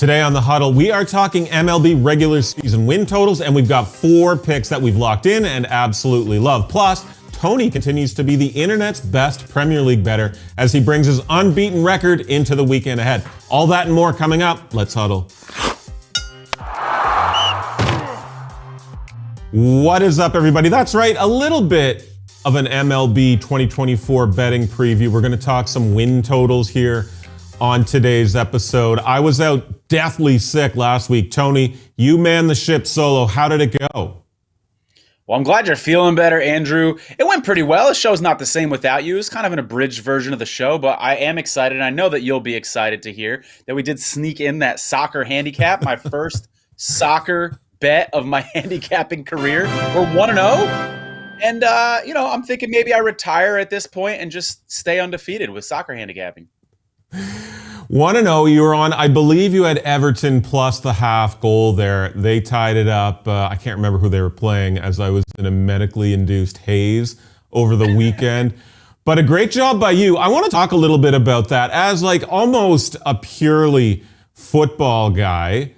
Today on the Huddle, we are talking MLB regular season win totals, and we've got 4 picks that we've locked in and absolutely love. Plus, Tony continues to be the internet's best Premier League bettor as he brings his unbeaten record into the weekend ahead. All that and more coming up. Let's huddle. What is up, everybody? That's right, a little bit of an MLB 2024 betting preview. We're going to talk some win totals here on today's episode. I was out deathly sick last week. Tony, you manned the ship solo. How did it go? Well, I'm glad you're feeling better, Andrew. It went pretty well. The show's not the same without you. It's kind of an abridged version of the show, but I am excited. And I know that you'll be excited to hear that we did sneak in that soccer handicap, my first soccer bet of my handicapping career. We're 1-0. And, I'm thinking maybe I retire at this point and just stay undefeated with soccer handicapping. 1-0, you were on, I believe you had Everton plus the half goal there. They tied it up. I can't remember who they were playing as I was in a medically induced haze over the weekend. But a great job by you. I want to talk a little bit about that as like almost a purely football guy.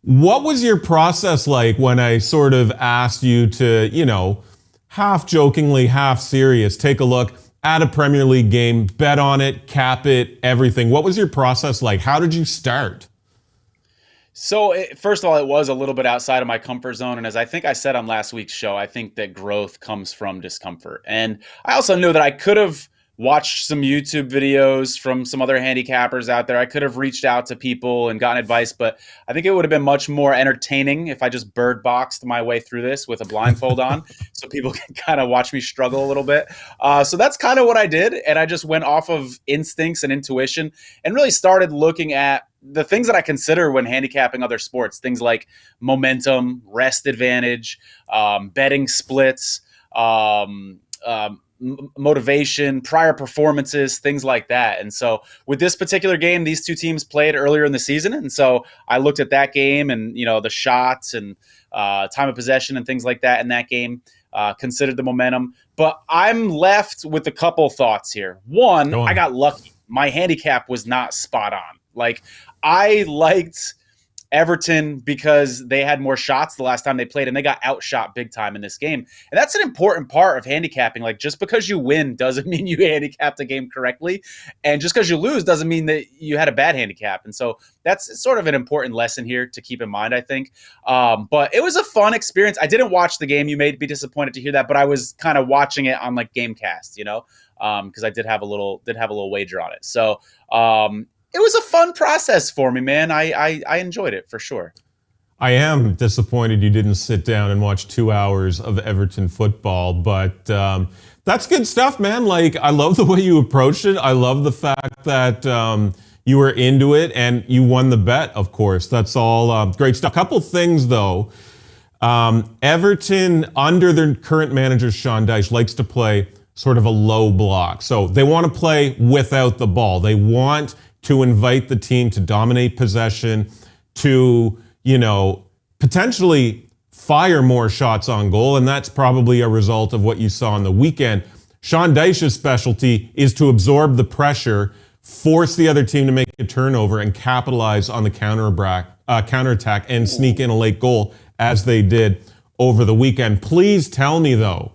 What was your process like when I sort of asked you to, half jokingly, half serious, take a look at a Premier League game, bet on it, cap it, everything? What was your process like? How did you start? So, first of all, it was a little bit outside of my comfort zone. And as I think I said on last week's show, I think that growth comes from discomfort. And I also knew that I could have watched some YouTube videos from some other handicappers out there. I could have reached out to people and gotten advice, but I think it would have been much more entertaining if I just bird boxed my way through this with a blindfold on so people can kind of watch me struggle a little bit. So that's kind of what I did. And I just went off of instincts and intuition and really started looking at the things that I consider when handicapping other sports, things like momentum, rest advantage, betting splits, motivation, prior performances, things like that. And so with this particular game, these two teams played earlier in the season. And so I looked at that game and, the shots and time of possession and things like that in that game, considered the momentum. But I'm left with a couple thoughts here. One, I got lucky. My handicap was not spot on. Like, I liked Everton because they had more shots the last time they played and they got outshot big time in this game. And that's an important part of handicapping. Like, just because you win doesn't mean you handicapped the game correctly. And just because you lose doesn't mean that you had a bad handicap. And so that's sort of an important lesson here to keep in mind, I think. But it was a fun experience. I didn't watch the game. You may be disappointed to hear that, but I was kind of watching it on like Gamecast, because I did have a little wager on it. So, it was a fun process for me, man. I enjoyed it for sure. I am disappointed you didn't sit down and watch 2 hours of Everton football, but that's good stuff, man. Like, I love the way you approached it. I love the fact that you were into it and you won the bet, of course. That's all great stuff. Couple things, though. Everton, under their current manager, Sean Dyche, likes to play sort of a low block. So they want to play without the ball. They want to invite the team to dominate possession, to, potentially fire more shots on goal. And that's probably a result of what you saw on the weekend. Sean Dyche's specialty is to absorb the pressure, force the other team to make a turnover, and capitalize on the counterattack and sneak in a late goal, as they did over the weekend. Please tell me, though,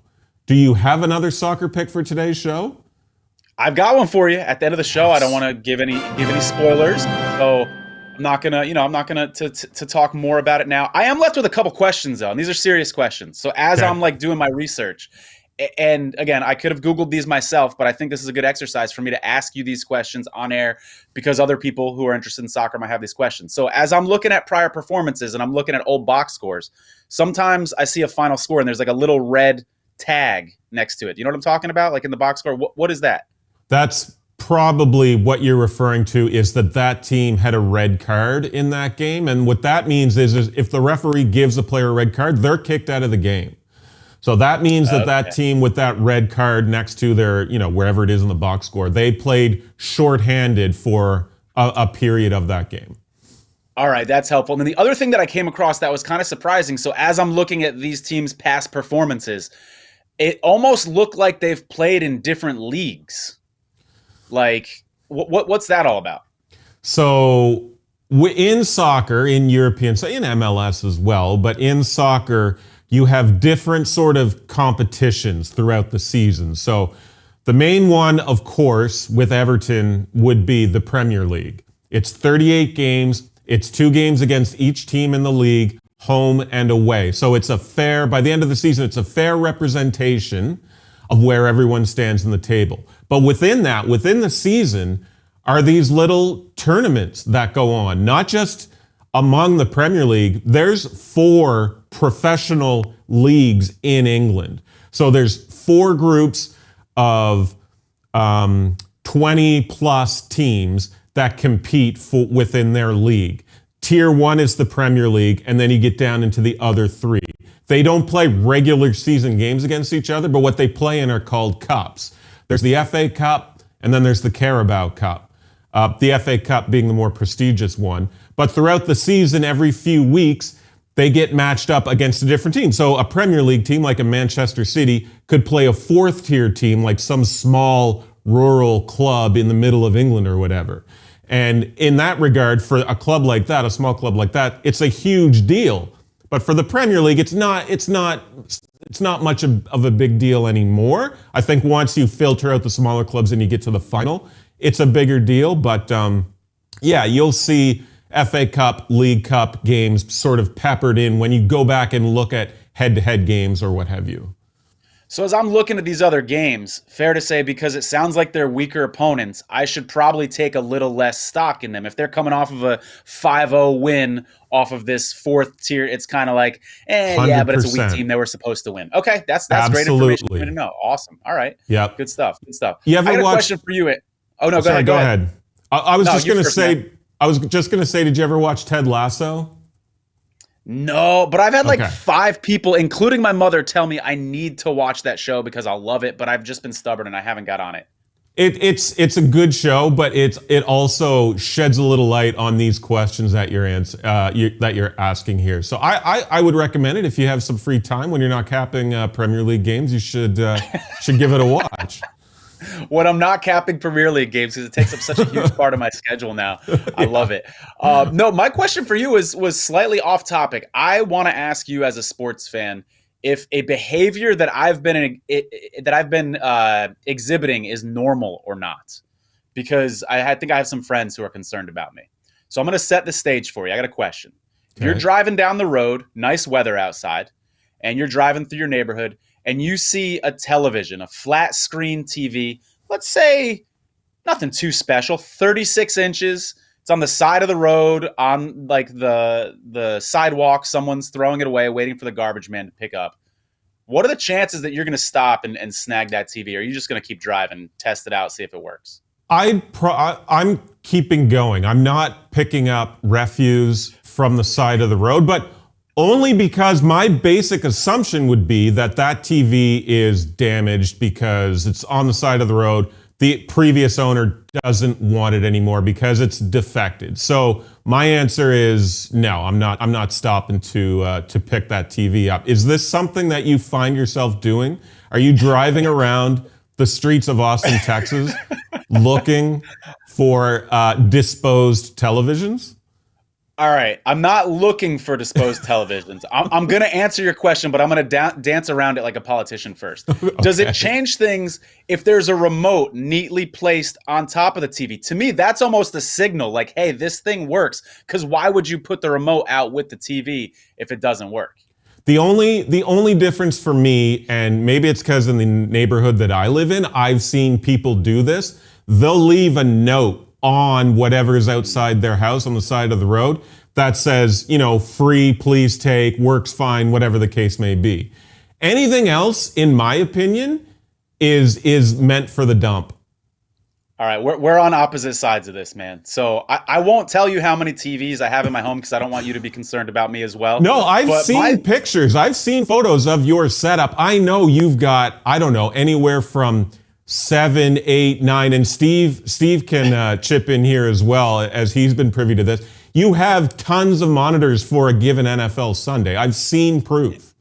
do you have another soccer pick for today's show? I've got one for you at the end of the show. I don't want to give any spoilers, so I'm not gonna to talk more about it now. I am left with a couple questions though, and these are serious questions. So as I'm like doing my research, and again, I could have Googled these myself, but I think this is a good exercise for me to ask you these questions on air because other people who are interested in soccer might have these questions. So as I'm looking at prior performances and I'm looking at old box scores, sometimes I see a final score and there's like a little red tag next to it. You know what I'm talking about? Like in the box score, what is that? That's probably what you're referring to, is that team had a red card in that game. And what that means is if the referee gives a player a red card, they're kicked out of the game. So that means that team with that red card next to their, wherever it is in the box score, they played shorthanded for a period of that game. All right, that's helpful. And then the other thing that I came across that was kind of surprising. So as I'm looking at these teams' past performances, it almost looked like they've played in different leagues. Like, what's that all about? So In soccer, in European, so in MLS as well, but in soccer, you have different sort of competitions throughout the season. So the main one, of course, with Everton would be the Premier League. It's 38 games. It's 2 games against each team in the league, home and away. So it's by the end of the season, it's a fair representation of where everyone stands in the table. But within the season, are these little tournaments that go on, not just among the Premier League. There's 4 professional leagues in England. So there's 4 groups of 20 plus teams that compete within their league. Tier 1 is the Premier League, and then you get down into the other 3. They don't play regular season games against each other, but what they play in are called cups. There's the FA Cup, and then there's the Carabao Cup. The FA Cup being the more prestigious one. But throughout the season, every few weeks, they get matched up against a different team. So a Premier League team like a Manchester City could play a 4th tier team like some small rural club in the middle of England or whatever. And in that regard, for a club like that, a small club like that, it's a huge deal. But for the Premier League, it's not much of a big deal anymore. I think once you filter out the smaller clubs and you get to the final, it's a bigger deal. But yeah, you'll see FA Cup, League Cup games sort of peppered in when you go back and look at head-to-head games or what have you. So as I'm looking at these other games, fair to say, because it sounds like they're weaker opponents, I should probably take a little less stock in them. If they're coming off of a 5-0 win off of this 4th tier, it's kind of like, yeah, but it's a weak team. They were supposed to win. Okay, that's great information for me to know. Awesome. All right. Yeah. Good stuff. Good stuff. You ever I got watch... a question for you. Oh, no, Sorry, go ahead. I was just going to say, did you ever watch Ted Lasso? No, but I've had like 5 people, including my mother, tell me I need to watch that show because I'll love it, but I've just been stubborn and I haven't got on it. It's a good show, but it also sheds a little light on these questions that you're asking here. So I would recommend it if you have some free time when you're not capping Premier League games. You should give it a watch. When I'm not capping Premier League games, because it takes up such a huge part of my schedule now. I love it. No, my question for you was slightly off topic. I want to ask you, as a sports fan, if a behavior that I've been exhibiting is normal or not, because I think I have some friends who are concerned about me. So I'm going to set the stage for you. I got a question. If you're driving down the road, nice weather outside, and you're driving through your neighborhood, and you see a television, a flat screen TV, let's say nothing too special, 36 inches. It's on the side of the road, on like the sidewalk. Someone's throwing it away, waiting for the garbage man to pick up. What are the chances that you're going to stop and snag that TV? Or are you just going to keep driving, test it out, see if it works? I'm keeping going. I'm not picking up refuse from the side of the road, but only because my basic assumption would be that TV is damaged because it's on the side of the road. The previous owner doesn't want it anymore because it's defected. So my answer is no. I'm not stopping to pick that TV up. Is this something that you find yourself doing? Are you driving around the streets of Austin, Texas, looking for disposed televisions? All right. I'm not looking for disposed televisions. I'm going to answer your question, but I'm going to dance around it like a politician first. Okay. Does it change things if there's a remote neatly placed on top of the TV? To me, that's almost a signal like, hey, this thing works. Because why would you put the remote out with the TV if it doesn't work? The only difference for me, and maybe it's because in the neighborhood that I live in, I've seen people do this. They'll leave a note on whatever is outside their house on the side of the road that says, free, please take, works fine, whatever the case may be. Anything else, in my opinion, is meant for the dump. All right, we're on opposite sides of this, man. So I won't tell you how many TVs I have in my home because I don't want you to be concerned about me as well. No, I've seen pictures. I've seen photos of your setup. I know you've got, I don't know, anywhere from 7, 8, 9, and Steve can chip in here as well, as he's been privy to this. You have tons of monitors for a given NFL Sunday. I've seen proof.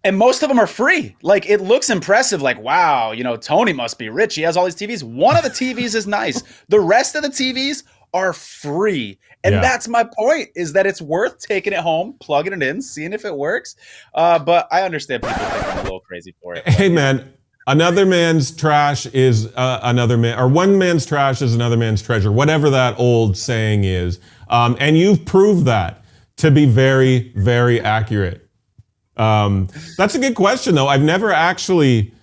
And most of them are free. Like, it looks impressive. Like, wow, Tony must be rich. He has all these TVs. One of the TVs is nice. The rest of the TVs are free. And Yeah. that's my point, is that it's worth taking it home, plugging it in, seeing if it works. But I understand people think I'm a little crazy for it. Hey, But, man, another man's trash is another man, or one man's trash is another man's treasure, whatever that old saying is. And you've proved that to be very, very accurate. That's a good question, though. I've never actually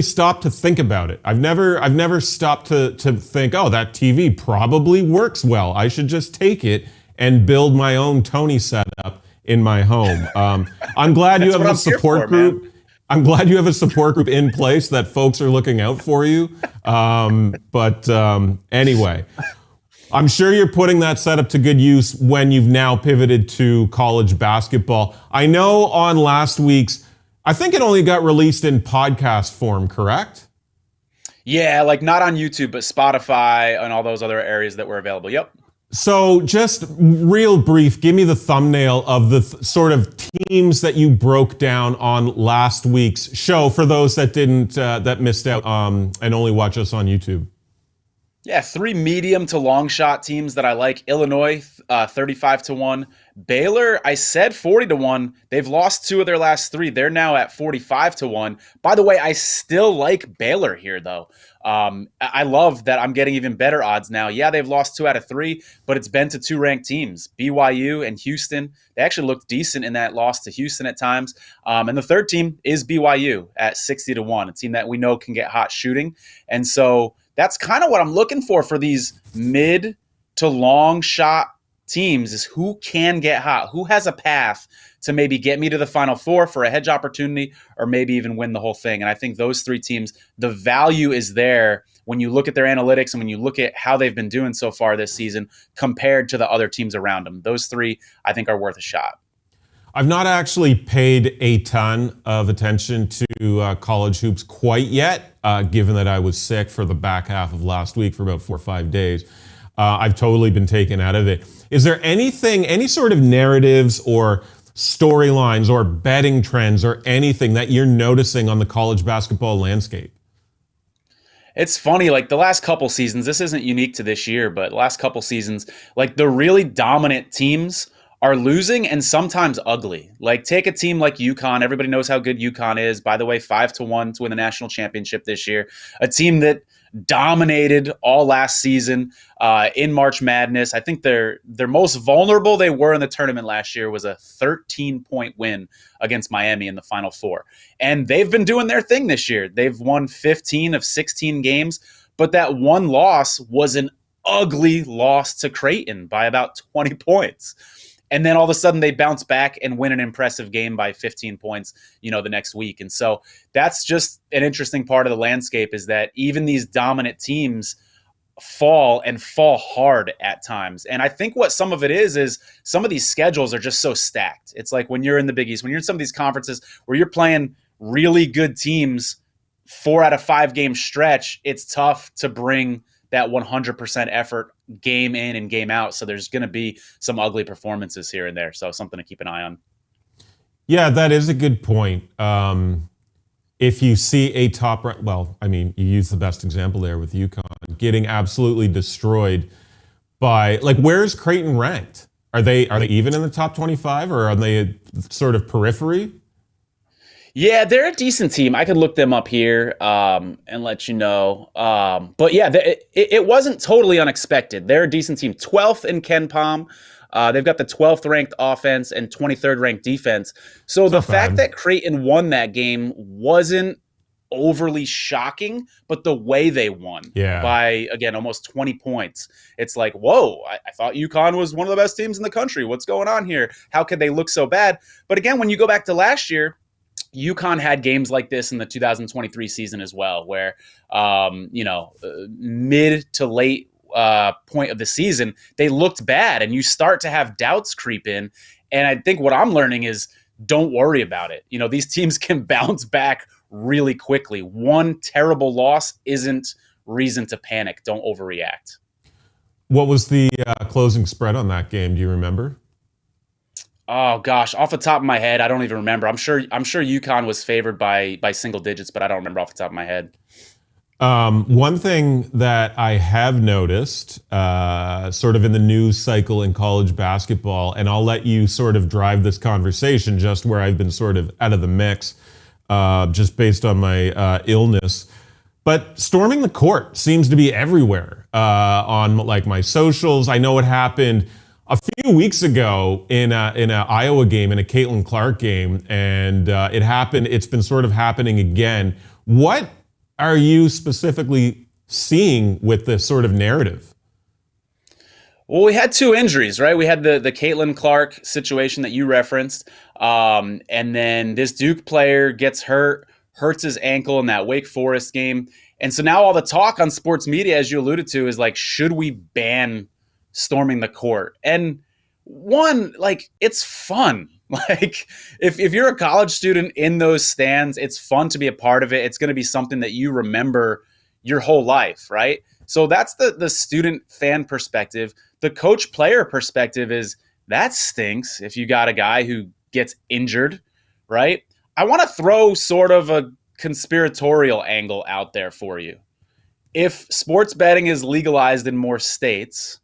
stopped to think about it. I've never stopped to think, oh, that TV probably works well. I should just take it and build my own Tony setup in my home. I'm glad you have a support group. Man. I'm glad you have a support group in place that folks are looking out for you. Anyway, I'm sure you're putting that setup to good use when you've now pivoted to college basketball. I know on last week's, I think it only got released in podcast form, correct? Yeah, like not on YouTube, but Spotify and all those other areas that were available. Yep. So just real brief, give me the thumbnail of the sort of teams that you broke down on last week's show for those that that missed out and only watch us on YouTube. Yeah, 3 medium to long shot teams that I like. Illinois, 35-1. Baylor, I said 40-1. They've lost 2 of their last 3. They're now at 45-1. By the way, I still like Baylor here, though. I love that I'm getting even better odds now. Yeah, they've lost 2 out of 3, but it's been to 2 ranked teams, BYU and Houston. They actually looked decent in that loss to Houston at times. And the third team is BYU at 60-1, a team that we know can get hot shooting. And so that's kind of what I'm looking for these mid to long shot teams, is who can get hot, who has a path to maybe get me to the Final Four for a hedge opportunity, or maybe even win the whole thing. And I think those 3 teams, the value is there when you look at their analytics and when you look at how they've been doing so far this season compared to the other teams around them. Those 3, I think, are worth a shot. I've not actually paid a ton of attention to college hoops quite yet, given that I was sick for the back half of last week for about 4 or 5 days. I've totally been taken out of it. Is there anything, any sort of narratives or storylines or betting trends or anything that you're noticing on the college basketball landscape? It's funny, like the last couple seasons, this isn't unique to this year, but last couple seasons, like the really dominant teams are losing, and sometimes ugly. Like take a team like UConn. Everybody knows how good UConn is. By the way, 5-1 to win the national championship this year. A team that dominated all last season in March Madness. I think their most vulnerable they were in the tournament last year was a 13-point win against Miami in the Final Four. And they've been doing their thing this year. They've won 15 of 16 games, but that one loss was an ugly loss to Creighton by about 20 points. And then all of a sudden they bounce back and win an impressive game by 15 points, the next week. And so that's just an interesting part of the landscape, is that even these dominant teams fall hard at times. And I think what some of it is some of these schedules are just so stacked. It's like when you're in the Big East, when you're in some of these conferences where you're playing really good teams 4 out of 5 game stretch, it's tough to bring that 100% effort game in and game out. So there's going to be some ugly performances here and there. So something to keep an eye on. Yeah, that is a good point. If you see a top, you use the best example there with UConn getting absolutely destroyed by, like, where's Creighton ranked? Are they even in the top 25, or are they sort of periphery? Yeah, they're a decent team. I could look them up here and let you know. But yeah, it wasn't totally unexpected. They're a decent team. 12th in KenPom. They've got the 12th ranked offense and 23rd ranked defense. So the fact that Creighton won that game wasn't overly shocking, but the way they won by, again, almost 20 points. It's like, whoa, I thought UConn was one of the best teams in the country. What's going on here? How could they look so bad? But again, when you go back to last year, UConn had games like this in the 2023 season as well, where, mid to late point of the season, they looked bad, and you start to have doubts creep in. And I think what I'm learning is don't worry about it. These teams can bounce back really quickly. One terrible loss isn't reason to panic. Don't overreact. What was the closing spread on that game? Do you remember? Oh gosh, off the top of my head, I don't even remember. I'm sure UConn was favored by single digits, but I don't remember off the top of my head. One thing that I have noticed, sort of in the news cycle in college basketball, and I'll let you sort of drive this conversation just where I've been sort of out of the mix, just based on my illness. But storming the court seems to be everywhere on like my socials. I know it happened a few weeks ago in a Iowa game, in a Caitlin Clark game, and it happened. It's been sort of happening again. What are you specifically seeing with this sort of narrative? Well, we had two injuries, right? We had the Caitlin Clark situation that you referenced, and then this Duke player gets hurts his ankle in that Wake Forest game. And so now all the talk on sports media, as you alluded to, is like, should we ban storming the court? And one, like, it's fun. Like, if you're a college student in those stands, it's fun to be a part of it. It's going to be something that you remember your whole life, right? So that's the student fan perspective. The coach player perspective is that stinks if you got a guy who gets injured, right? I want to throw sort of a conspiratorial angle out there for you. If sports betting is legalized in more states,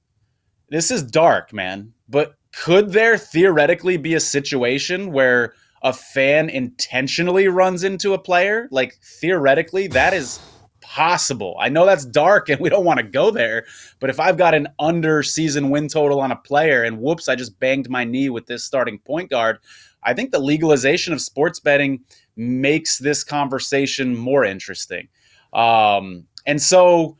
this is dark, man, but could there theoretically be a situation where a fan intentionally runs into a player? Like, theoretically, that is possible. I know that's dark and we don't want to go there, but if I've got an under season win total on a player and whoops, I just banged my knee with this starting point guard, I think the legalization of sports betting makes this conversation more interesting. And so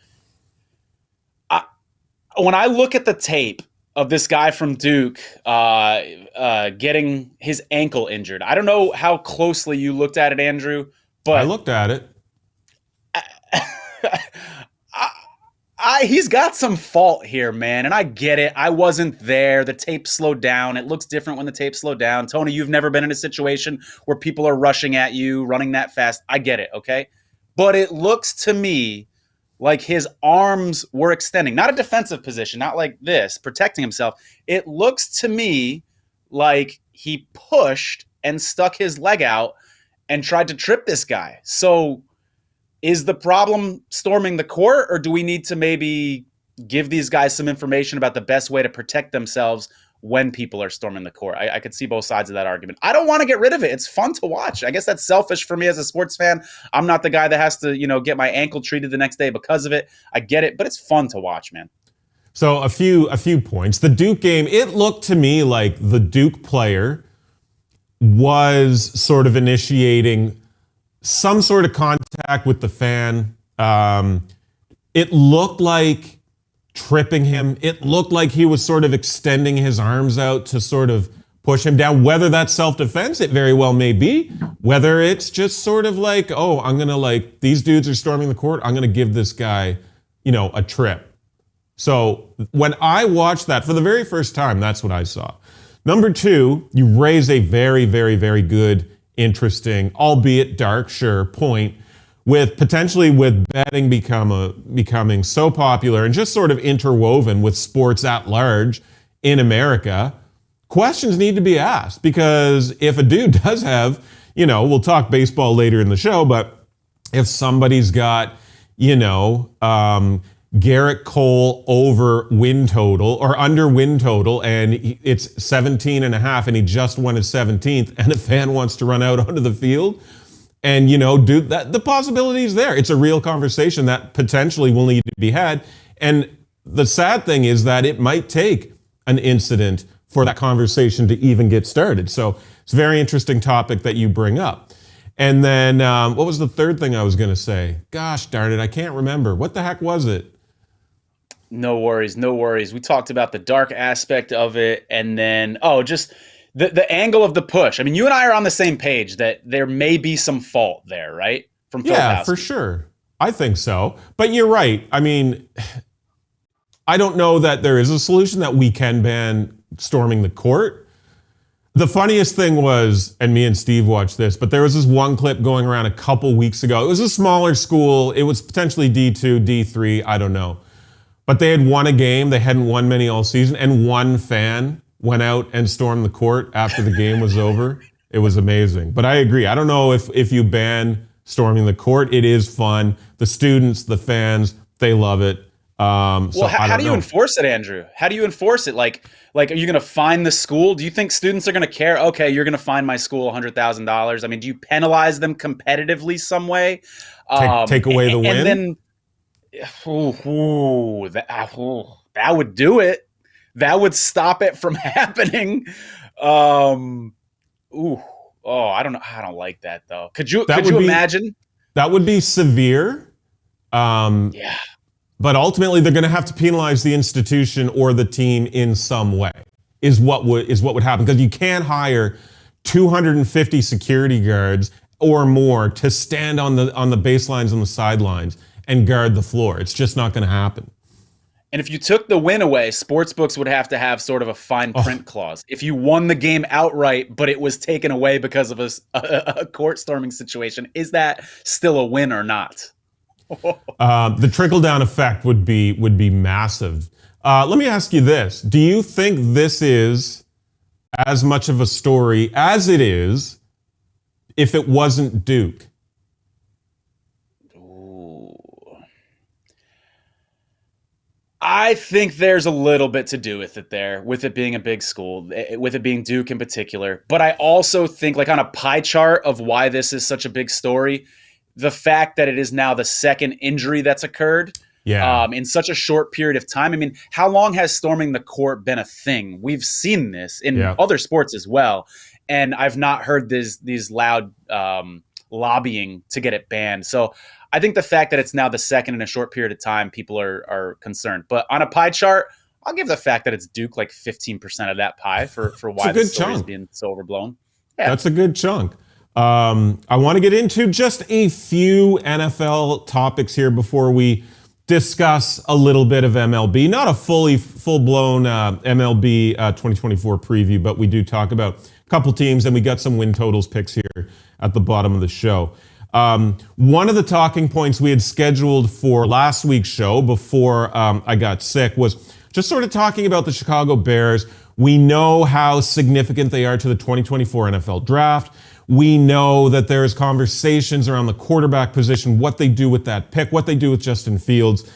when I look at the tape of this guy from Duke getting his ankle injured, I don't know how closely you looked at it, Andrew, but I looked at it. He's got some fault here, man, and I get it. I wasn't there. The tape slowed down. It looks different when the tape slowed down. Tony, you've never been in a situation where people are rushing at you, running that fast. I get it, okay? But it looks to me like his arms were extending. Not a defensive position, not like this, protecting himself. It looks to me like he pushed and stuck his leg out and tried to trip this guy. So is the problem storming the court, or do we need to maybe give these guys some information about the best way to protect themselves when people are storming the court? I could see both sides of that argument. I don't want to get rid of it. It's fun to watch. I guess that's selfish for me as a sports fan. I'm not the guy that has to, get my ankle treated the next day because of it. I get it, but it's fun to watch, man. So a few points. The Duke game, it looked to me like the Duke player was sort of initiating some sort of contact with the fan. It looked like tripping him. It looked like he was sort of extending his arms out to sort of push him down. Whether that's self-defense, it very well may be. Whether it's just sort of like, oh, I'm going to these dudes are storming the court, I'm going to give this guy, a trip. So when I watched that for the very first time, that's what I saw. Number two, you raise a very, very, very good, interesting, albeit dark, sure, point with betting becoming so popular and just sort of interwoven with sports at large in America. Questions need to be asked, because if a dude does have, we'll talk baseball later in the show, but if somebody's got, Garrett Cole over win total or under win total, and it's 17 and a half, and he just won his 17th, and a fan wants to run out onto the field, and dude, that the possibility is there. It's a real conversation that potentially will need to be had. And the sad thing is that it might take an incident for that conversation to even get started. So it's a very interesting topic that you bring up. And then what was the third thing I was going to say? Gosh darn it, I can't remember. What the heck was it? No worries. We talked about the dark aspect of it, and then just the angle of the push. I mean, you and I are on the same page that there may be some fault there, right? From Phil Yeah, Housen. for sure. I think so. But you're right. I mean, I don't know that there is a solution that we can ban storming the court. The funniest thing was, and me and Steve watched this, but there was this one clip going around a couple weeks ago. It was a smaller school. It was potentially D2, D3, I don't know. But they had won a game. They hadn't won many all season. And one fan went out and stormed the court after the game was over. It was amazing. But I agree. I don't know if you ban storming the court. It is fun. The students, the fans, they love it. Well, how do you enforce it, Andrew? How do you enforce it? Like, are you going to fine the school? Do you think students are going to care? Okay, you're going to fine my school $100,000. I mean, do you penalize them competitively some way? Take away the win? And then, that would do it. That would stop it from happening. I don't know. I don't like that though. Could you imagine? That would be severe. Yeah. But ultimately, they're going to have to penalize the institution or the team in some way. Is what would happen, because you can't hire 250 security guards or more to stand on the baselines and the sidelines and guard the floor. It's just not going to happen. And if you took the win away, sportsbooks would have to have sort of a fine print clause. If you won the game outright, but it was taken away because of a court storming situation, is that still a win or not? The trickle-down effect would be massive. Let me ask you this. Do you think this is as much of a story as it is if it wasn't Duke? I think there's a little bit to do with it there, with it being a big school, with it being Duke in particular. But I also think, like, on a pie chart of why this is such a big story, the fact that it is now the second injury that's occurred in such a short period of time. I mean, how long has storming the court been a thing? We've seen this in other sports as well. And I've not heard these loud lobbying to get it banned. So I think the fact that it's now the second in a short period of time, people are concerned. But on a pie chart, I'll give the fact that it's Duke like 15% of that pie for why this story is being so overblown. Yeah. That's a good chunk. I want to get into just a few NFL topics here before we discuss a little bit of MLB. Not a full-blown MLB 2024 preview, but we do talk about a couple teams, and we got some win totals picks here at the bottom of the show. One of the talking points we had scheduled for last week's show before I got sick was just sort of talking about the Chicago Bears. We know how significant they are to the 2024 NFL draft. We know that there's conversations around the quarterback position, what they do with that pick, what they do with Justin Fields.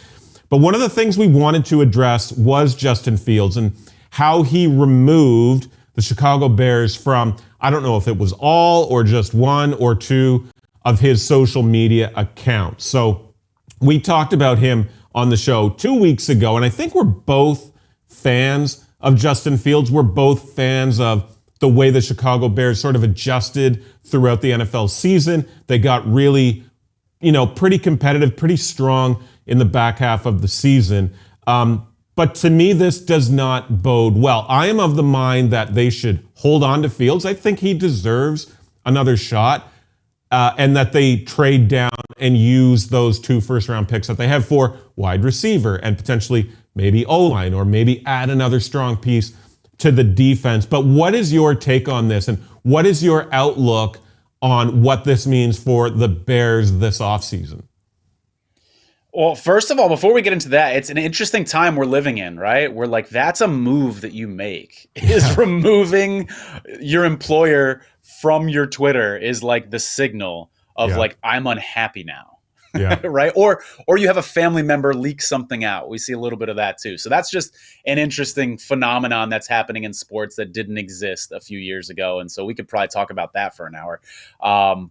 But one of the things we wanted to address was Justin Fields and how he removed the Chicago Bears from, I don't know if it was all or just one or two of his social media accounts. So we talked about him on the show 2 weeks ago, and I think we're both fans of Justin Fields. We're both fans of the way the Chicago Bears sort of adjusted throughout the NFL season. They got really, pretty competitive, pretty strong in the back half of the season. But to me, this does not bode well. I am of the mind that they should hold on to Fields. I think he deserves another shot, and that they trade down and use those 2 first-round picks that they have for wide receiver and potentially maybe O-line, or maybe add another strong piece to the defense. But what is your take on this, and what is your outlook on what this means for the Bears this offseason? Well, first of all, before we get into that, it's an interesting time we're living in, right? We're like, that's a move that you make, is removing your employer from your Twitter is like the signal of like, I'm unhappy now. Yeah. Right. Or you have a family member leak something out. We see a little bit of that too. So that's just an interesting phenomenon that's happening in sports that didn't exist a few years ago. And so we could probably talk about that for an hour.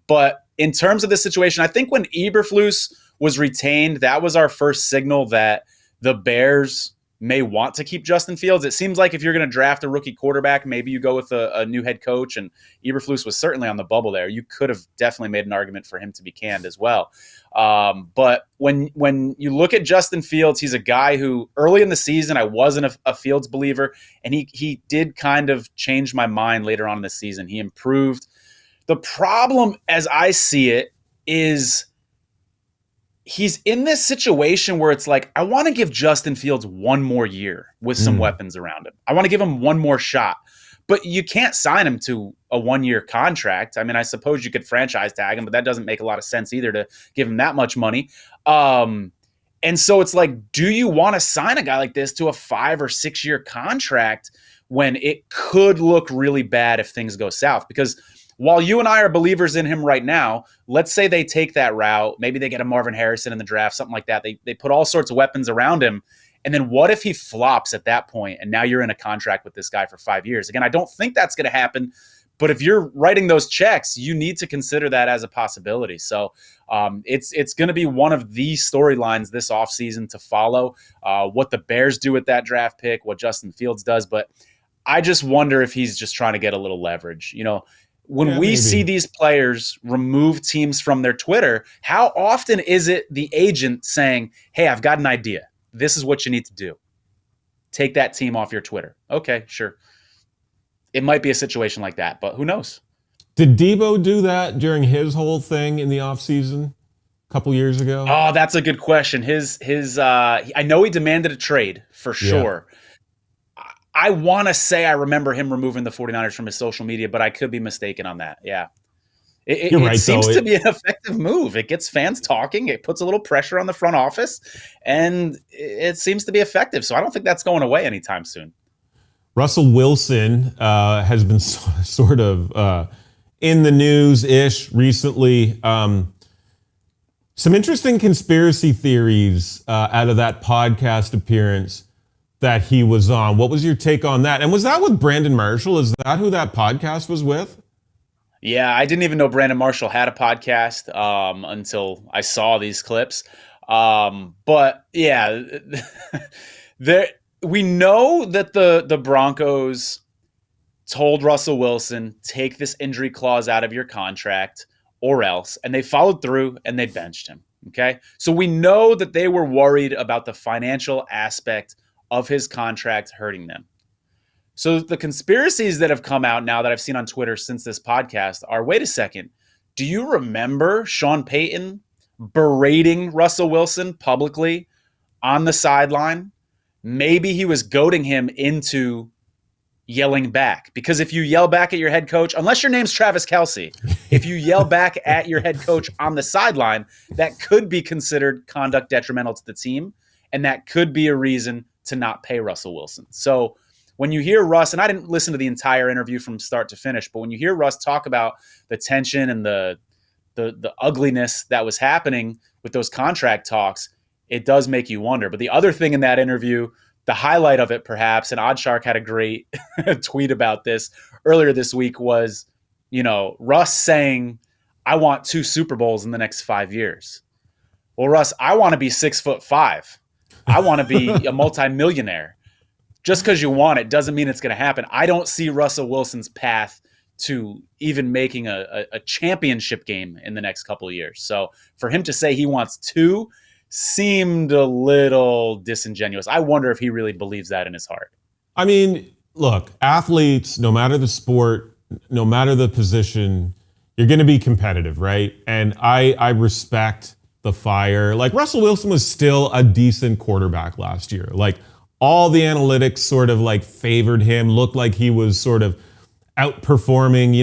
But in terms of this situation, I think when Eberflus was retained, that was our first signal that the Bears may want to keep Justin Fields. It seems like if you're going to draft a rookie quarterback, maybe you go with a new head coach, and Eberflus was certainly on the bubble there. You could have definitely made an argument for him to be canned as well. But when you look at Justin Fields, he's a guy who early in the season, I wasn't a Fields believer, and he did kind of change my mind later on in the season. He improved. The problem, as I see it, is he's in this situation where it's like, I want to give Justin Fields one more year with some weapons around him. I want to give him one more shot. But you can't sign him to a one-year contract. I mean, I suppose you could franchise tag him, but that doesn't make a lot of sense either to give him that much money. And so it's like, do you want to sign a guy like this to a 5 or 6 year contract when it could look really bad if things go south? Because while you and I are believers in him right now, let's say they take that route. Maybe they get a Marvin Harrison in the draft, something like that. They put all sorts of weapons around him. And then what if he flops at that point and now you're in a contract with this guy for 5 years? Again, I don't think that's going to happen. But if you're writing those checks, you need to consider that as a possibility. So it's going to be one of the storylines this offseason to follow, what the Bears do with that draft pick, what Justin Fields does. But I just wonder if he's just trying to get a little leverage. When we see these players remove teams from their Twitter, how often is it the agent saying, hey, I've got an idea. This is what you need to do. Take that team off your Twitter. Okay, sure. It might be a situation like that, but who knows? Did Debo do that during his whole thing in the offseason a couple years ago? Oh, that's a good question. I know he demanded a trade for sure. Yeah. I want to say I remember him removing the 49ers from his social media, but I could be mistaken on that. Yeah. It seems to be an effective move. It gets fans talking. It puts a little pressure on the front office, and it seems to be effective. So I don't think that's going away anytime soon. Russell Wilson has been sort of in the news-ish recently. Some interesting conspiracy theories out of that podcast appearance that he was on. What was your take on that? And was that with Brandon Marshall? Is that who that podcast was with? Yeah, I didn't even know Brandon Marshall had a podcast until I saw these clips. But yeah, we know that the Broncos told Russell Wilson, take this injury clause out of your contract or else. And they followed through and they benched him. Okay. So we know that they were worried about the financial aspect of his contract hurting them. So the conspiracies that have come out now that I've seen on Twitter since this podcast are, wait a second, do you remember Sean Payton berating Russell Wilson publicly on the sideline? Maybe he was goading him into yelling back. Because if you yell back at your head coach, unless your name's Travis Kelce, if you yell back at your head coach on the sideline, that could be considered conduct detrimental to the team. And that could be a reason to not pay Russell Wilson. So when you hear Russ, and I didn't listen to the entire interview from start to finish, but when you hear Russ talk about the tension and the ugliness that was happening with those contract talks, it does make you wonder. But the other thing in that interview, the highlight of it perhaps, and Oddshark had a great tweet about this earlier this week, was, Russ saying, I want 2 Super Bowls in the next 5 years. Well, Russ, I want to be 6'5". I want to be a multimillionaire. Just because you want it doesn't mean it's going to happen. I don't see Russell Wilson's path to even making a championship game in the next couple of years. So for him to say he wants 2 seemed a little disingenuous. I wonder if he really believes that in his heart. I mean, look, athletes, no matter the sport, no matter the position, you're going to be competitive, right? And I respect the fire. Like, Russell Wilson was still a decent quarterback last year. Like, all the analytics sort of like favored him, looked like he was sort of outperforming,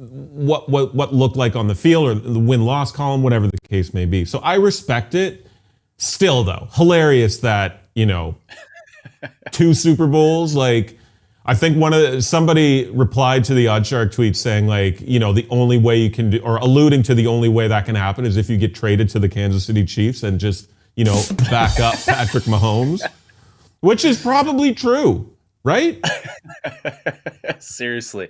what looked like on the field or the win-loss column, whatever the case may be. So I respect it. Still, though, hilarious that, 2 Super Bowls. Like, I think somebody replied to the Oddshark tweet saying, like, the only way you can do, or alluding to the only way that can happen is if you get traded to the Kansas City Chiefs and just, back up Patrick Mahomes, which is probably true. Right? Seriously.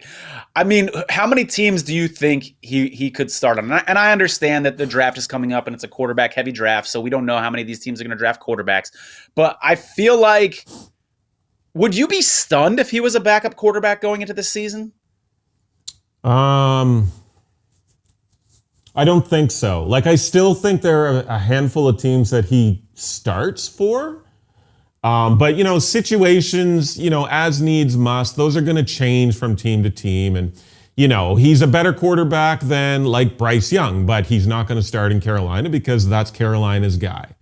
I mean, how many teams do you think he could start on? And I understand that the draft is coming up and it's a quarterback heavy draft, so we don't know how many of these teams are going to draft quarterbacks. But I feel like, would you be stunned if he was a backup quarterback going into this season? I don't think so. Like, I still think there are a handful of teams that he starts for. But, situations, as needs must, those are going to change from team to team. And, he's a better quarterback than like Bryce Young, but he's not going to start in Carolina because that's Carolina's guy.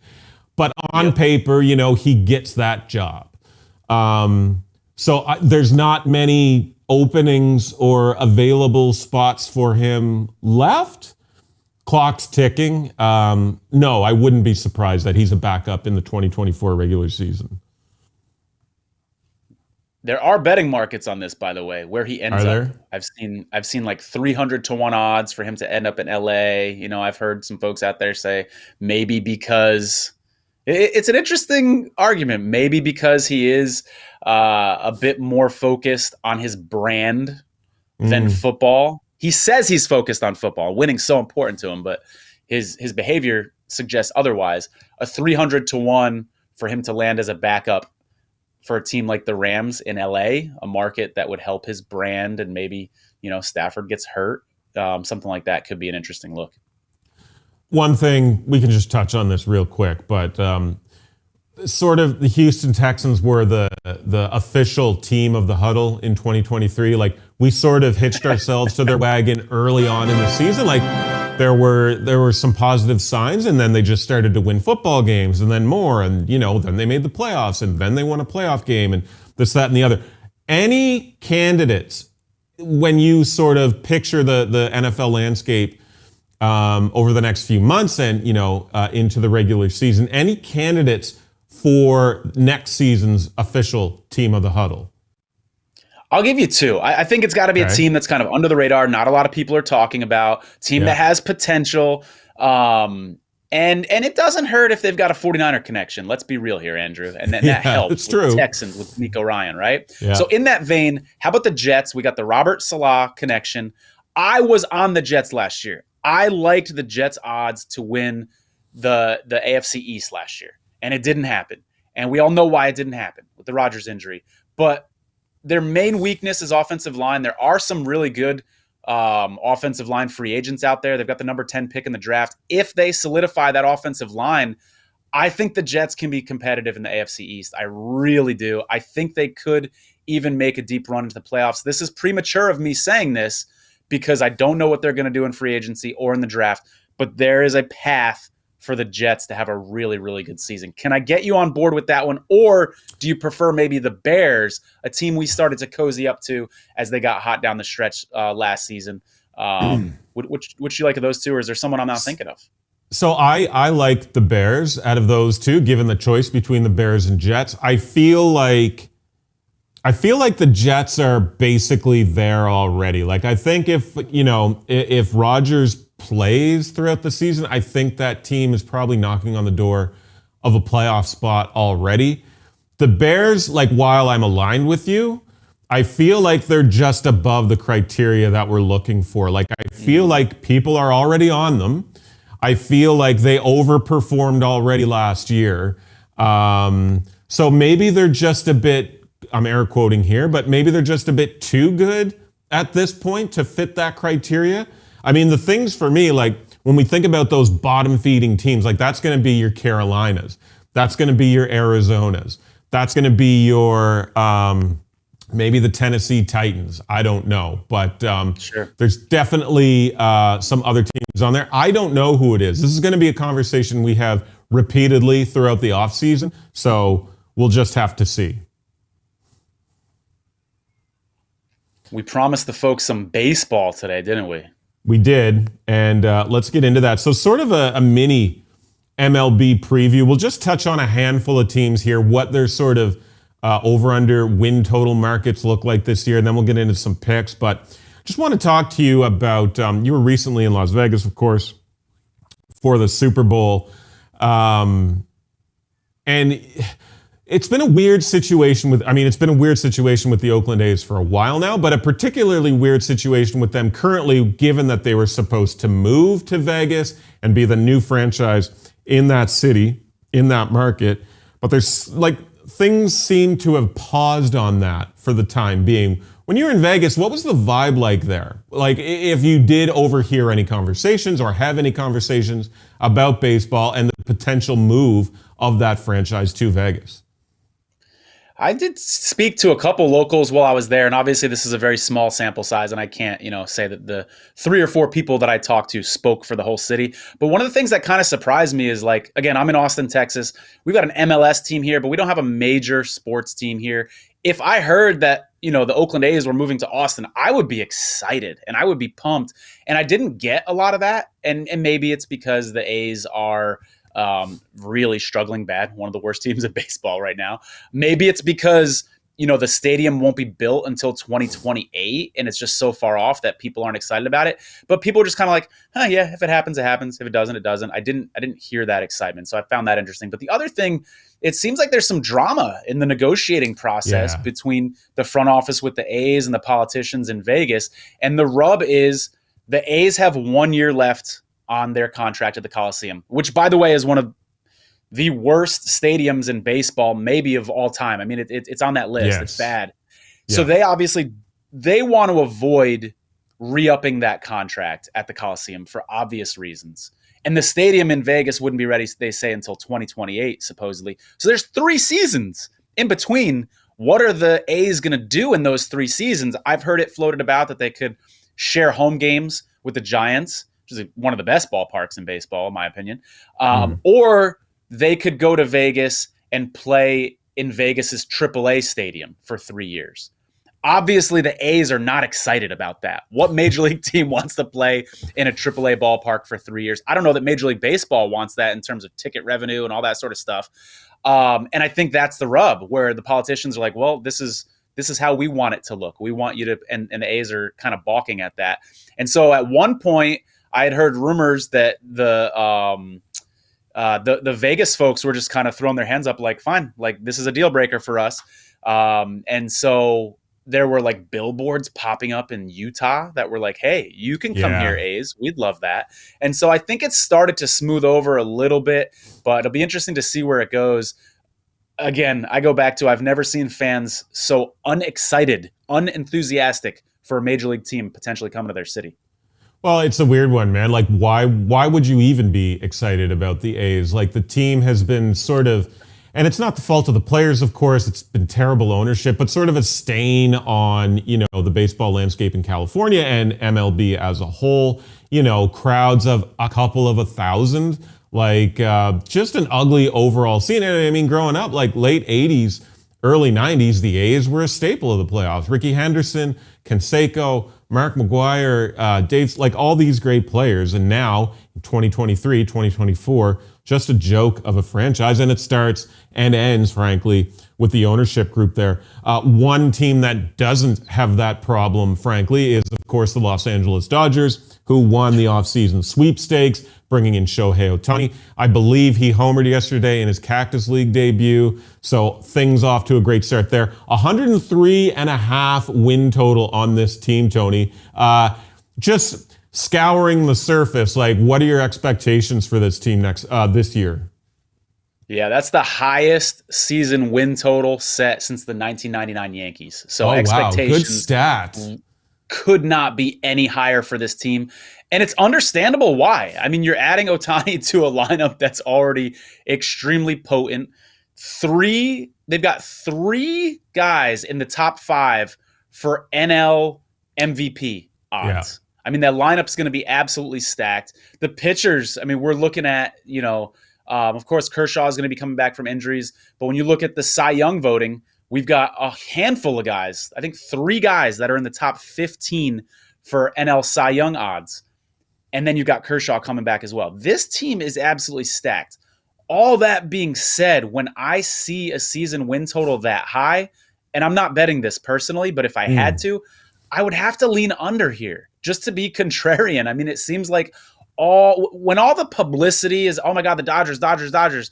But on paper, he gets that job. There's not many openings or available spots for him left. Clock's ticking. No, I wouldn't be surprised that he's a backup in the 2024 regular season. There are betting markets on this, by the way, where he ends Are up. there? I've seen like 300-1 odds for him to end up in LA. I've heard some folks out there say maybe because it's an interesting argument. Maybe because he is a bit more focused on his brand than Mm. football. He says he's focused on football. Winning's so important to him, but his behavior suggests otherwise. A 300-1 for him to land as a backup for a team like the Rams in LA, a market that would help his brand, and maybe Stafford gets hurt. Something like that could be an interesting look. One thing, we can just touch on this real quick, but sort of the Houston Texans were the official team of the Huddle in 2023. Like, we sort of hitched ourselves to their wagon early on in the season. Like, there were some positive signs, and then they just started to win football games, and then more, and then they made the playoffs, and then they won a playoff game, and this, that, and the other. Any candidates, when you sort of picture the NFL landscape over the next few months and into the regular season, any candidates for next season's official team of the Huddle? I'll give you two. I think it's got to be a team that's kind of under the radar. Not a lot of people are talking about. Team that has potential. And it doesn't hurt if they've got a 49er connection. Let's be real here, Andrew. And that helps. It's true. The Texans with Nico Ryan, right? Yeah. So in that vein, how about the Jets? We got the Robert Salah connection. I was on the Jets last year. I liked the Jets' odds to win the AFC East last year. And it didn't happen. And we all know why it didn't happen with the Rodgers injury. But their main weakness is offensive line. There are some really good offensive line free agents out there. They've got the number 10 pick in the draft. If they solidify that offensive line, I think the Jets can be competitive in the AFC East. I really do. I think they could even make a deep run into the playoffs. This is premature of me saying this because I don't know what they're going to do in free agency or in the draft, but there is a path for the Jets to have a really, really good season. Can I get you on board with that one? Or do you prefer maybe the Bears, a team we started to cozy up to as they got hot down the stretch last season? Which you like of those two, or is there someone I'm not thinking of? So I like the Bears out of those two, given the choice between the Bears and Jets. I feel like the Jets are basically there already. Like, I think if Rodgers plays throughout the season, I think that team is probably knocking on the door of a playoff spot already. The Bears, like, while I'm aligned with you, I feel like they're just above the criteria that we're looking for. Like, I feel like people are already on them. I feel like they overperformed already last year. So maybe they're just a bit, I'm air quoting here, but maybe they're just a bit too good at this point to fit that criteria. I mean, the things for me, like, when we think about those bottom feeding teams, like, that's going to be your Carolinas. That's going to be your Arizonas. That's going to be your, maybe the Tennessee Titans. I don't know. But Sure. There's definitely some other teams on there. I don't know who it is. This is going to be a conversation we have repeatedly throughout the offseason. So we'll just have to see. We promised the folks some baseball today, didn't we? We did, and let's get into that. So sort of a mini MLB preview. We'll just touch on a handful of teams here, what their sort of over-under win total markets look like this year, and then we'll get into some picks. But just want to talk to you about, you were recently in Las Vegas, of course, for the Super Bowl. And it's been a weird situation with the Oakland A's for a while now, but a particularly weird situation with them currently, given that they were supposed to move to Vegas and be the new franchise in that city, in that market. But there's like, things seem to have paused on that for the time being. When you were in Vegas, what was the vibe like there? Like, if you did overhear any conversations or have any conversations about baseball and the potential move of that franchise to Vegas? I did speak to a couple locals while I was there, and obviously this is a very small sample size, and I can't, say that the 3 or 4 people that I talked to spoke for the whole city. But one of the things that kind of surprised me is, like, again, I'm in Austin, Texas. We've got an MLS team here, but we don't have a major sports team here. If I heard that, the Oakland A's were moving to Austin, I would be excited and I would be pumped. And I didn't get a lot of that. And maybe it's because the A's are really struggling bad. One of the worst teams in baseball right now. Maybe it's because the stadium won't be built until 2028, and it's just so far off that people aren't excited about it. But people are just kind of like, yeah, if it happens, it happens. If it doesn't, it doesn't. I didn't hear that excitement, so I found that interesting. But the other thing, it seems like there's some drama in the negotiating process between the front office with the A's and the politicians in Vegas. And the rub is the A's have 1 year left on their contract at the Coliseum, which, by the way, is one of the worst stadiums in baseball, maybe of all time. I mean, it's on that list. Yes. It's bad. Yeah. So they want to avoid re-upping that contract at the Coliseum for obvious reasons. And the stadium in Vegas wouldn't be ready, they say, until 2028, supposedly. So there's 3 seasons in between. What are the A's going to do in those 3 seasons? I've heard it floated about that they could share home games with the Giants, which is one of the best ballparks in baseball, in my opinion. Or they could go to Vegas and play in Vegas's AAA stadium for 3 years. Obviously, the A's are not excited about that. What major league team wants to play in a AAA ballpark for 3 years? I don't know that Major League Baseball wants that in terms of ticket revenue and all that sort of stuff. And I think that's the rub, where the politicians are like, well, this is how we want it to look. We want you to, and the A's are kind of balking at that. And so at one point, I had heard rumors that the Vegas folks were just kind of throwing their hands up like, fine, like this is a deal breaker for us. And so there were like billboards popping up in Utah that were like, hey, you can come here, A's. We'd love that. And so I think it's started to smooth over a little bit, but it'll be interesting to see where it goes. Again, I go back to, I've never seen fans so unexcited, unenthusiastic for a major league team potentially coming to their city. Well, it's a weird one, man. Like, why would you even be excited about the A's? Like, the team has been sort of, and it's not the fault of the players, of course. It's been terrible ownership, but sort of a stain on, the baseball landscape in California and MLB as a whole. Crowds of a couple of 1,000, like just an ugly overall scene. And I mean, growing up, like late 80s, early 90s, the A's were a staple of the playoffs. Ricky Henderson, Canseco, Mark McGuire, Dave, like all these great players. And now, 2023, 2024, just a joke of a franchise. And it starts and ends, frankly, with the ownership group there. One team that doesn't have that problem, frankly, is, of course, the Los Angeles Dodgers, who won the offseason sweepstakes, bringing in Shohei Ohtani. I believe he homered yesterday in his Cactus League debut. So things off to a great start there. 103.5 win total on this team, Tony. Just scouring the surface, like, what are your expectations for this team this year? Yeah, that's the highest season win total set since the 1999 Yankees. So expectations, wow. Good stat. Could not be any higher for this team. And it's understandable why. I mean, you're adding Ohtani to a lineup that's already extremely potent. They've got 3 guys in the top 5 for NL MVP odds. Yeah. I mean, that lineup's going to be absolutely stacked. The pitchers, I mean, we're looking at, of course, Kershaw is going to be coming back from injuries. But when you look at the Cy Young voting, we've got a handful of guys, I think 3 guys that are in the top 15 for NL Cy Young odds. And then you've got Kershaw coming back as well. This team is absolutely stacked. All that being said, when I see a season win total that high, and I'm not betting this personally, but if I had to, I would have to lean under here just to be contrarian. I mean, it seems like when all the publicity is, oh my God, the Dodgers,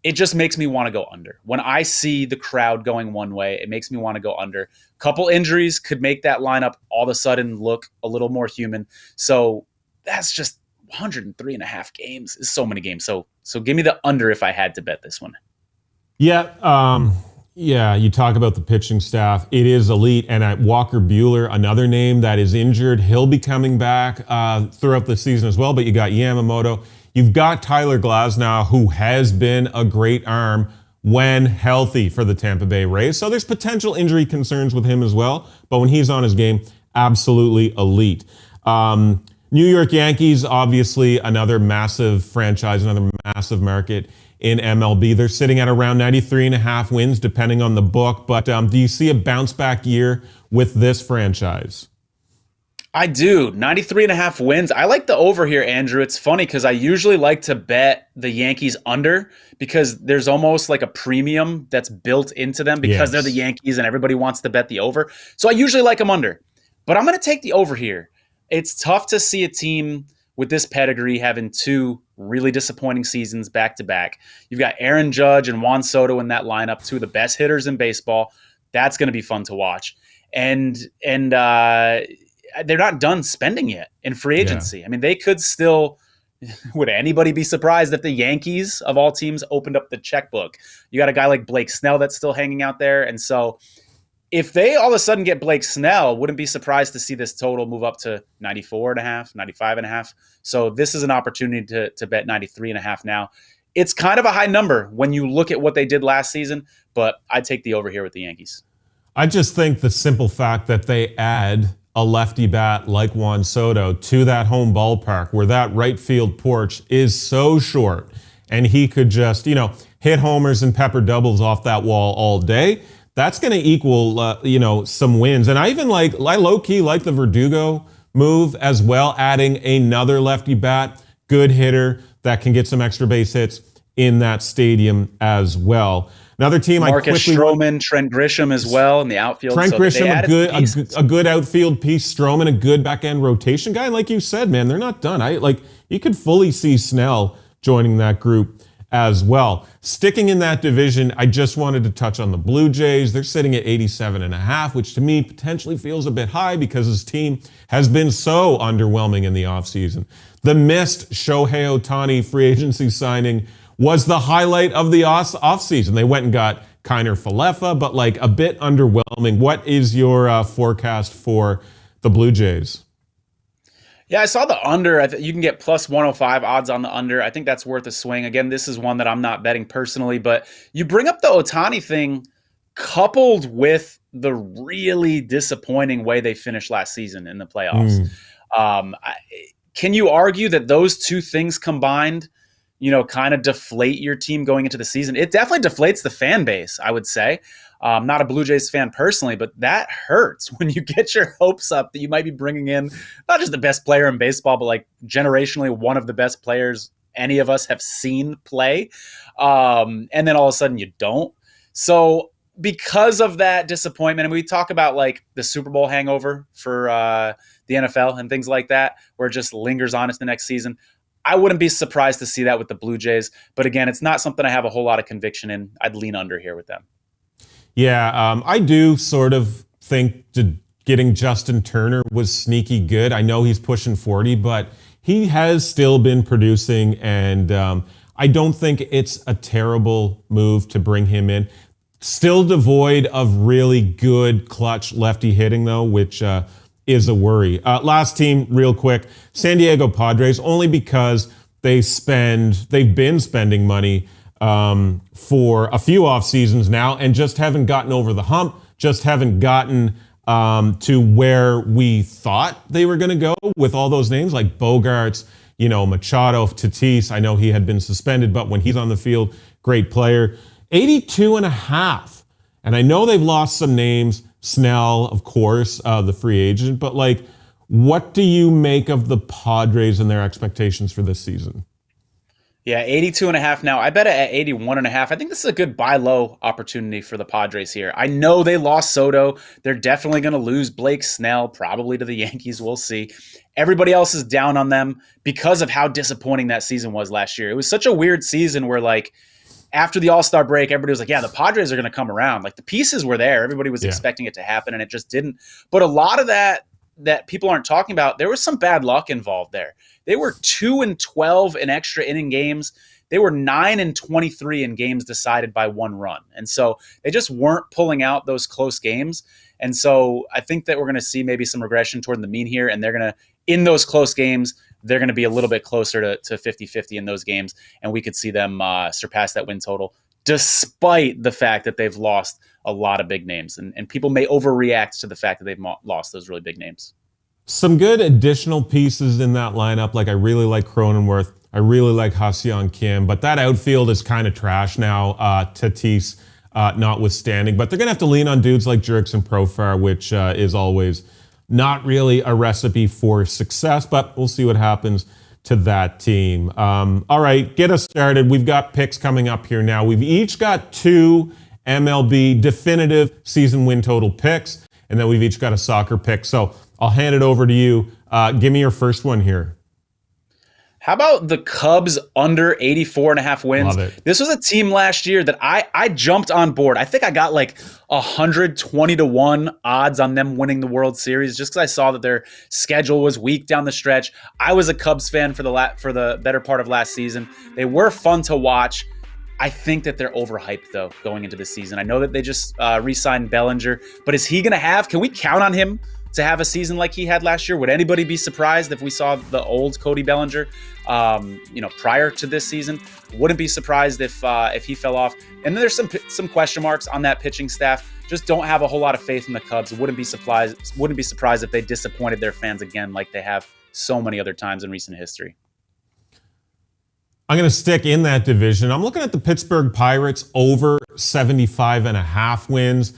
it just makes me want to go under. When I see the crowd going one way, it makes me want to go under. A couple injuries could make that lineup all of a sudden look a little more human. So that's just 103.5 games. Is so many games. So give me the under if I had to bet this one. Yeah. Yeah, you talk about the pitching staff. It is elite. And at Walker Buehler, another name that is injured, he'll be coming back throughout the season as well. But you got Yamamoto. You've got Tyler Glasnow, who has been a great arm when healthy for the Tampa Bay Rays. So there's potential injury concerns with him as well. But when he's on his game, absolutely elite. New York Yankees, obviously another massive franchise, another massive market in MLB. They're sitting at around 93.5 wins, depending on the book. But do you see a bounce back year with this franchise? I do. 93.5 wins. I like the over here, Andrew. It's funny because I usually like to bet the Yankees under because there's almost like a premium that's built into them because they're the Yes. Yankees and everybody wants to bet the over. So I usually like them under. But I'm going to take the over here. It's tough to see a team with this pedigree having two really disappointing seasons back to back. You've got Aaron Judge and Juan Soto in that lineup, two of the best hitters in baseball. That's going to be fun to watch. And they're not done spending yet in free Yeah. agency. I mean, they could still. Would anybody be surprised if the Yankees, of all teams, opened up the checkbook? You got a guy like Blake Snell that's still hanging out there. And so if they all of a sudden get Blake Snell, wouldn't be surprised to see this total move up to 94.5, 95.5. So this is an opportunity to bet 93.5 now. It's kind of a high number when you look at what they did last season, but I'd take the over here with the Yankees. I just think the simple fact that they add a lefty bat like Juan Soto to that home ballpark where that right field porch is so short and he could just, hit homers and pepper doubles off that wall all day, that's going to equal, some wins. And I low-key like the Verdugo move as well, adding another lefty bat, good hitter that can get some extra base hits in that stadium as well. Another team Marcus Stroman, Trent Grisham as well in the outfield. Trent Grisham, a good outfield piece. Stroman, a good back end rotation guy. Like you said, man, they're not done. You could fully see Snell joining that group as well. Sticking in that division, I just wanted to touch on the Blue Jays. They're sitting at 87.5, which to me potentially feels a bit high because his team has been so underwhelming in the offseason. The missed Shohei Ohtani free agency signing was the highlight of the offseason. They went and got Kiner Falefa, but a bit underwhelming. What is your forecast for the Blue Jays? Yeah, I saw the under. You can get plus 105 odds on the under. I think that's worth a swing. Again, this is one that I'm not betting personally, but you bring up the Ohtani thing coupled with the really disappointing way they finished last season in the playoffs. Can you argue that those two things combined kind of deflate your team going into the season? It definitely deflates the fan base, I would say. Not a Blue Jays fan personally, but that hurts when you get your hopes up that you might be bringing in not just the best player in baseball, but generationally one of the best players any of us have seen play. And then all of a sudden you don't. So because of that disappointment, and we talk about the Super Bowl hangover for the NFL and things like that, where it just lingers on into the next season. I wouldn't be surprised to see that with the Blue Jays. But again, it's not something I have a whole lot of conviction in. I'd lean under here with them. Yeah, I do sort of think getting Justin Turner was sneaky good. I know he's pushing 40, but he has still been producing, and I don't think it's a terrible move to bring him in. Still devoid of really good clutch lefty hitting, though, which is a worry. Last team, real quick, San Diego Padres, only because they've been spending money for a few off seasons now and just haven't gotten over the hump, just haven't gotten to where we thought they were going to go with all those names like Bogarts, Machado, Tatis. I know he had been suspended, but when he's on the field, great player. 82.5. And I know they've lost some names. Snell, of course, the free agent. But what do you make of the Padres and their expectations for this season? Yeah, 82.5 now. I bet it at 81.5. I think this is a good buy low opportunity for the Padres here. I know they lost Soto. They're definitely going to lose Blake Snell, probably to the Yankees. We'll see. Everybody else is down on them because of how disappointing that season was last year. It was such a weird season where after the All-Star break, everybody was like, yeah, the Padres are going to come around. The pieces were there. Everybody was expecting it to happen, and it just didn't. But a lot of that people aren't talking about, there was some bad luck involved there. They were 2-12 in extra inning games. They were 9-23 in games decided by one run. And so they just weren't pulling out those close games. And so I think that we're going to see maybe some regression toward the mean here, and they're going to, in those close games, they're going to be a little bit closer to 50-50 in those games, and we could see them surpass that win total, despite the fact that they've lost a lot of big names. And people may overreact to the fact that they've lost those really big names. Some good additional pieces in that lineup. I really like Cronenworth. I really like Ha-Seong Kim. But that outfield is kind of trash now, Tatis notwithstanding. But they're going to have to lean on dudes like Jurickson Profar, which is always not really a recipe for success, but we'll see what happens to that team. All right, get us started. We've got picks coming up here now. We've each got 2 MLB definitive season win total picks, and then we've each got a soccer pick. So I'll hand it over to you. Give me your first one here. How about the Cubs under 84.5 wins? Love it. This was a team last year that I jumped on board. I think I got like 120-1 odds on them winning the World Series just because I saw that their schedule was weak down the stretch. I was a Cubs fan for the better part of last season. They were fun to watch. I think that they're overhyped, though, going into the season. I know that they just re-signed Bellinger, but is he going to can we count on him to have a season like he had last year? Would anybody be surprised if we saw the old Cody Bellinger, prior to this season? Wouldn't be surprised if he fell off. And then there's some question marks on that pitching staff. Just don't have a whole lot of faith in the Cubs. Wouldn't be surprised if they disappointed their fans again, like they have so many other times in recent history. I'm going to stick in that division. I'm looking at the Pittsburgh Pirates over 75.5 wins.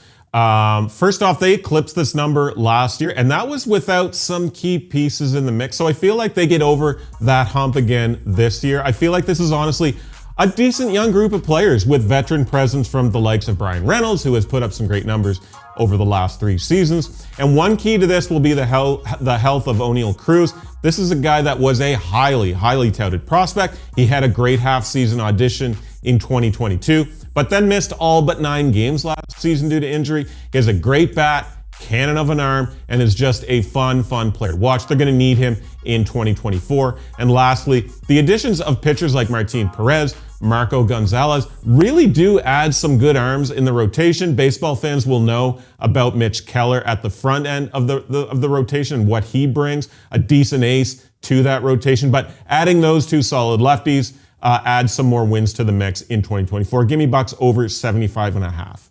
First off, they eclipsed this number last year, and that was without some key pieces in the mix. So I feel like they get over that hump again this year. I feel like this is honestly a decent young group of players with veteran presence from the likes of Brian Reynolds, who has put up some great numbers over the last 3 seasons. And one key to this will be the health of O'Neal Cruz. This is a guy that was a highly, highly touted prospect. He had a great half-season audition in 2022, but then missed all but 9 games last season due to injury. He has a great bat, cannon of an arm, and is just a fun player to watch. They're going to need him in 2024. And lastly, the additions of pitchers like Martin Perez, Marco Gonzalez really do add some good arms in the rotation. Baseball fans will know about Mitch Keller at the front end of the rotation and what he brings, a decent ace to that rotation. But adding those 2 solid lefties adds some more wins to the mix in 2024. Give me Bucks over 75.5.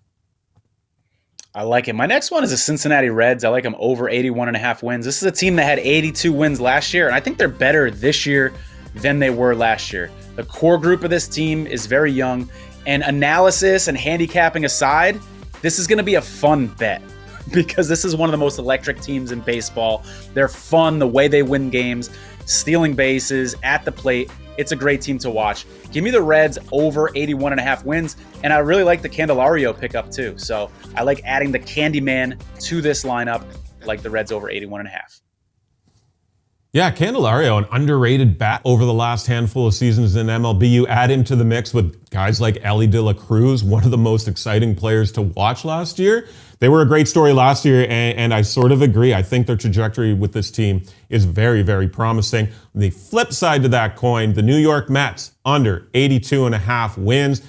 I like it. My next one is the Cincinnati Reds. I like them over 81.5 wins. This is a team that had 82 wins last year, and I think they're better this year than they were last year. The core group of this team is very young, and analysis and handicapping aside, this is going to be a fun bet because this is one of the most electric teams in baseball. They're fun the way they win games, stealing bases at the plate. It's a great team to watch. Give me the Reds over 81.5 wins, and I really like the Candelario pickup too. So I like adding the Candyman to this lineup, like the Reds over 81.5. Yeah, Candelario, an underrated bat over the last handful of seasons in MLB. You add him to the mix with guys like Elly De La Cruz, one of the most exciting players to watch last year. They were a great story last year, and I sort of agree. I think their trajectory with this team is very, very promising. The flip side to that coin, the New York Mets, under 82.5 wins.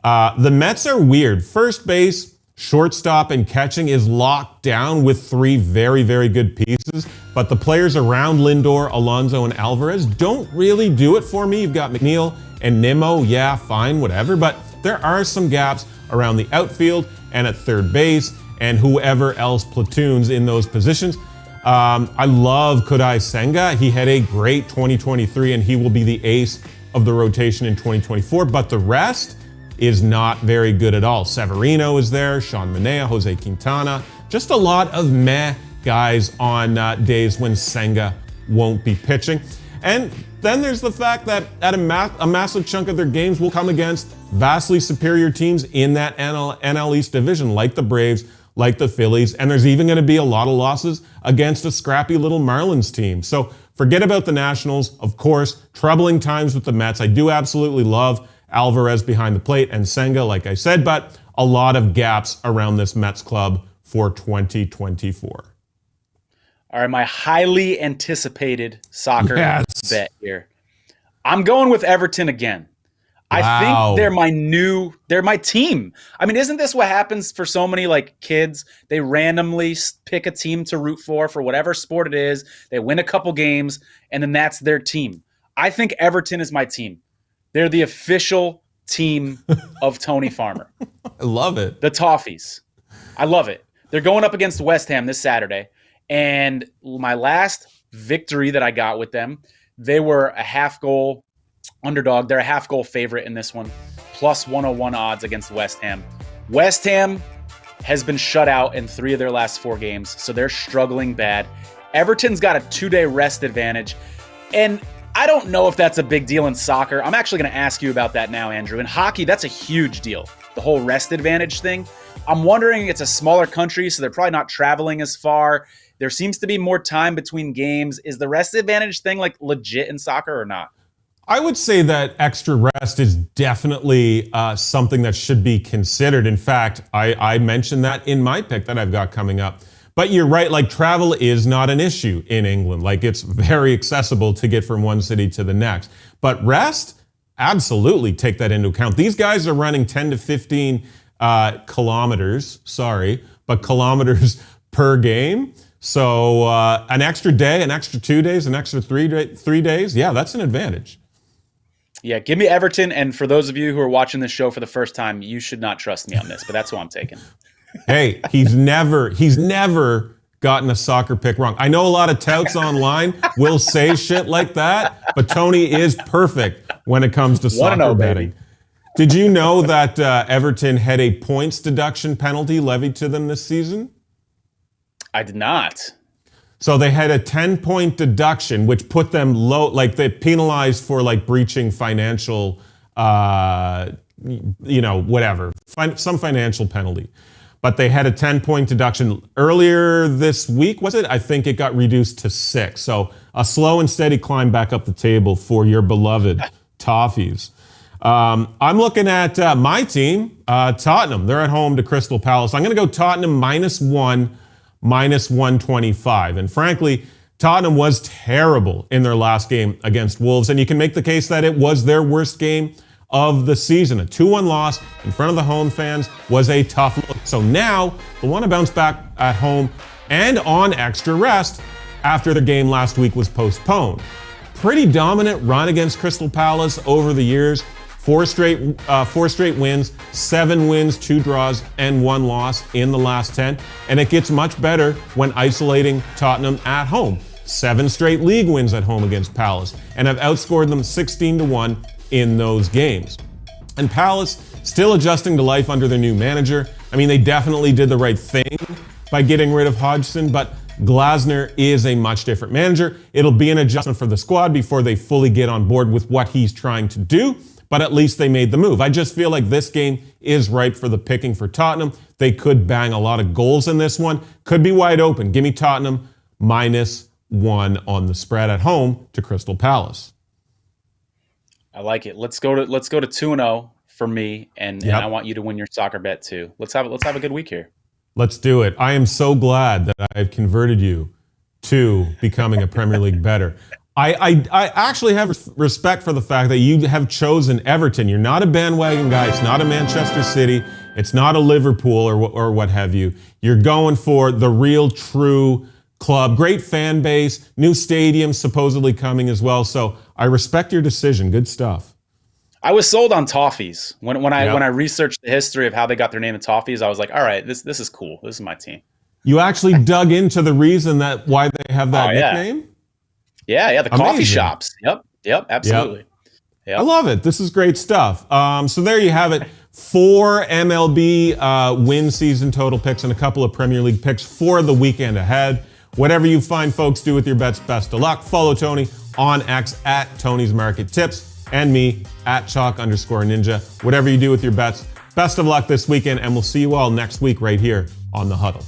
The Mets are weird. First base, shortstop, and catching is locked down with 3 very, very good pieces, but the players around Lindor, Alonso, and Alvarez don't really do it for me. You've got McNeil and Nimmo, yeah, fine, whatever, but there are some gaps around the outfield and at third base and whoever else platoons in those positions. I love Kodai Senga. He had a great 2023, and he will be the ace of the rotation in 2024, but the rest is not very good at all. Severino is there, Sean Manaea, Jose Quintana, just a lot of meh guys on days when Senga won't be pitching. And then there's the fact that a massive chunk of their games will come against vastly superior teams in that NL East division, like the Braves, like the Phillies, and there's even going to be a lot of losses against a scrappy little Marlins team. So forget about the Nationals. Of course, troubling times with the Mets. I do absolutely love Alvarez behind the plate and Senga, like I said, but a lot of gaps around this Mets club for 2024. All right, my highly anticipated soccer bet here. I'm going with Everton again. Wow. I think they're my team. I mean, isn't this what happens for so many like kids? They randomly pick a team to root for whatever sport it is. They win a couple games, and then that's their team. I think Everton is my team. They're the official team of Tony Farmer. I love it. The Toffees. I love it. They're going up against West Ham this Saturday. And my last victory that I got with them, they were a half-goal underdog. They're a half-goal favorite in this one, plus 101 odds against West Ham. West Ham, has been shut out in 3 of their last 4 games, so they're struggling bad. Everton's got a 2-day rest advantage, and I don't know if that's a big deal in soccer. I'm actually going to ask you about that now, Andrew. In hockey, that's a huge deal, the whole rest advantage thing. I'm wondering, it's a smaller country, so they're probably not traveling as far. There seems to be more time between games. Is the rest advantage thing like legit in soccer or not? I would say that extra rest is definitely something that should be considered. In fact, I mentioned that in my pick that I've got coming up. But you're right, like travel is not an issue in England. Like it's very accessible to get from one city to the next. But rest, absolutely take that into account. These guys are running 10 to 15 kilometers per game. So an extra day, an extra 2 days, an extra 3 days, yeah, that's an advantage. Yeah, give me Everton. And for those of you who are watching this show for the first time, you should not trust me on this, but that's who I'm taking. Hey, he's never gotten a soccer pick wrong. I know a lot of touts online will say shit like that, but Tony is perfect when it comes to soccer betting. Did you know that Everton had a points deduction penalty levied to them this season? I did not. So they had a 10-point deduction, which put them low, like they penalized for like breaching financial, whatever, some financial penalty. But they had a 10-point deduction earlier this week, was it? I think it got reduced to 6. So a slow and steady climb back up the table for your beloved Toffees. I'm looking at my team, Tottenham. They're at home to Crystal Palace. I'm going to go Tottenham -1, -125. And frankly, Tottenham was terrible in their last game against Wolves. And you can make the case that it was their worst game of the season. A 2-1 loss in front of the home fans was a tough look. So now they want to bounce back at home and on extra rest after their game last week was postponed. Pretty dominant run against Crystal Palace over the years. 4 straight wins, 7 wins, 2 draws, and 1 loss in the last 10. And it gets much better when isolating Tottenham at home. 7 straight league wins at home against Palace, and have outscored them 16-1 in those games. And Palace still adjusting to life under their new manager. I mean, they definitely did the right thing by getting rid of Hodgson, but Glasner is a much different manager. It'll be an adjustment for the squad before they fully get on board with what he's trying to do. But at least they made the move. I just feel like this game is ripe for the picking for Tottenham. They could bang a lot of goals in this one. Could be wide open. Give me Tottenham -1 on the spread at home to Crystal Palace. I like it. Let's go to 2-0 for me, and I want you to win your soccer bet too. Let's have a good week here. Let's do it. I am so glad that I've converted you to becoming a Premier League bettor. I actually have respect for the fact that you have chosen Everton. You're not a bandwagon guy. It's not a Manchester City. It's not a Liverpool or what have you. You're going for the real, true club. Great fan base. New stadium supposedly coming as well. So I respect your decision. Good stuff. I was sold on Toffees when I researched the history of how they got their name of Toffees. I was like, all right, this is cool. This is my team. You actually dug into the reason why they have that nickname? Yeah, the coffee shops. Yep, absolutely. Yep. I love it. This is great stuff. So there you have it. 4 MLB win season total picks and a couple of Premier League picks for the weekend ahead. Whatever you find folks do with your bets, best of luck. Follow Tony on X at Tony's Market Tips and me at Chalk_Ninja. Whatever you do with your bets, best of luck this weekend, and we'll see you all next week right here on The Huddle.